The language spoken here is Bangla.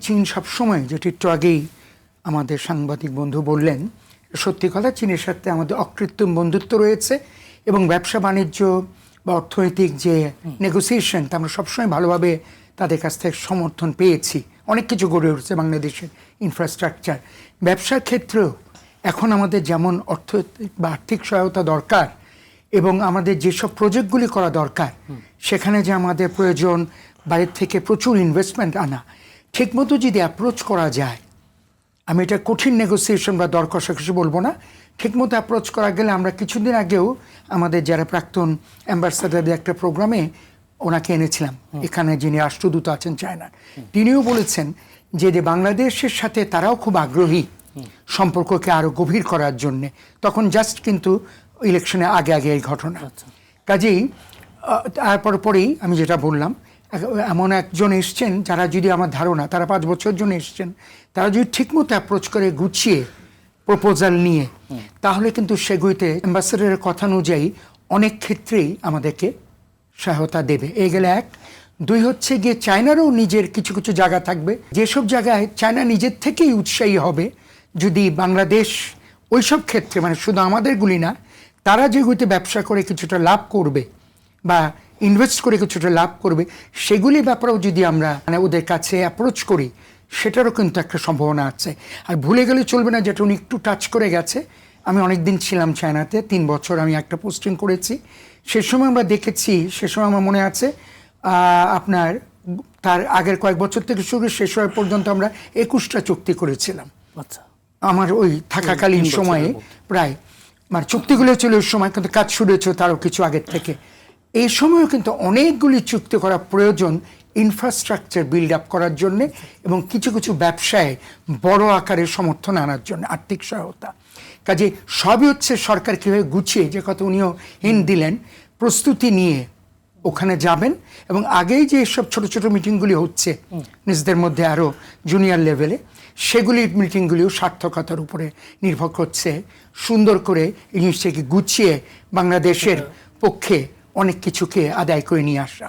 চীন সবসময়, যেটি একটু আগেই আমাদের সাংবাদিক বন্ধু বললেন, সত্যি কথা, চীনের সাথে আমাদের অকৃত্রিম বন্ধুত্ব রয়েছে এবং ব্যবসা বাণিজ্য বা অর্থনৈতিক যে নেগোসিয়েশন, তা আমরা সবসময় ভালোভাবে তাদের কাছ থেকে সমর্থন পেয়েছি। অনেক কিছু গড়ে উঠছে বাংলাদেশের ইনফ্রাস্ট্রাকচার। ব্যবসার ক্ষেত্রেও এখন আমাদের যেমন অর্থনৈতিক বা আর্থিক সহায়তা দরকার এবং আমাদের যেসব প্রজেক্টগুলি করা দরকার, সেখানে যে আমাদের প্রয়োজন বাইরের থেকে প্রচুর ইনভেস্টমেন্ট আনা, ঠিকমতো যদি অ্যাপ্রোচ করা যায়, আমি এটা কঠিন নেগোসিয়েশন বা দর কষাকষি বলবো না, ঠিকমতো অ্যাপ্রোচ করা গেলে আমরা কিছুদিন আগেও আমাদের যারা প্রাক্তন অ্যাম্বাসাডারদের একটা প্রোগ্রামে ওনাকে এনেছিলাম, এখানে যিনি রাষ্ট্রদূত আছেন চায়নার, তিনিও বলেছেন যে বাংলাদেশের সাথে তারাও খুব আগ্রহী সম্পর্ককে আরও গভীর করার জন্যে। তখন জাস্ট কিন্তু ইলেকশনে আগে আগে এই ঘটনা। কাজেই তারপর পরেই আমি যেটা বললাম, এমন একজন এসছেন যারা, যদি আমার ধারণা তারা 5 বছর জন্য এসছেন, তারা যদি ঠিকমতো অ্যাপ্রোচ করে গুছিয়ে প্রপোজাল নিয়ে, তাহলে কিন্তু সেগুলিতে অ্যাম্বাসেডারের কথা অনুযায়ী অনেক ক্ষেত্রেই আমাদেরকে সহায়তা দেবে। এই গেলে এক। দুই হচ্ছে গিয়ে চায়নারও নিজের কিছু কিছু জায়গা থাকবে, যেসব জায়গায় চায়না নিজের থেকেই উৎসাহী হবে যদি বাংলাদেশ ওইসব ক্ষেত্রে, মানে শুধু আমাদেরগুলি না, তারা যেগুলিতে ব্যবসা করে কিছুটা লাভ করবে বা ইনভেস্ট করে কিছুটা লাভ করবে, সেগুলি ব্যাপারেও যদি আমরা মানে ওদের কাছে অ্যাপ্রোচ করি, সেটারও কিন্তু একটা সম্ভাবনা আছে। আর ভুলে গেলে চলবে না, যেটা উনি একটু টাচ করে গেছে, আমি অনেক দিন ছিলাম চায়নাতে, 3 বছর আমি একটা পোস্টিং করেছি। সে সময় আমরা দেখেছি, সে সময় আমার মনে আছে আপনার তার আগের কয়েক বছর থেকে শুরু শেষ হওয়ার পর্যন্ত আমরা 21টা চুক্তি করেছিলাম। আচ্ছা, আমার ওই থাকাকালীন সময়ে প্রায়, মানে চুক্তিগুলো ছিল ওই সময়, কিন্তু কাজ শুরু হয়েছিল তারও কিছু আগের থেকে। এই সময়ও কিন্তু অনেকগুলি চুক্তি করা প্রয়োজন ইনফ্রাস্ট্রাকচার বিল্ড আপ করার জন্যে এবং কিছু কিছু ব্যবসায় বড় আকারের সমর্থন আনার জন্য আর্থিক সহায়তা। কাজে সবই হচ্ছে সরকার কীভাবে গুছিয়ে, যে কথা উনিও হিন্ট দিলেন, প্রস্তুতি নিয়ে ওখানে যাবেন এবং আগেই যে সব ছোট ছোট মিটিংগুলি হচ্ছে নিজেদের মধ্যে আরও জুনিয়র লেভেলে, সেগুলির মিটিংগুলিও সার্থকতার উপরে নির্ভর করছে। সুন্দর করে এই জিনিসটাকে গুছিয়ে বাংলাদেশের পক্ষে অনেক কিছুকে আদায় করে নিয়ে আসা।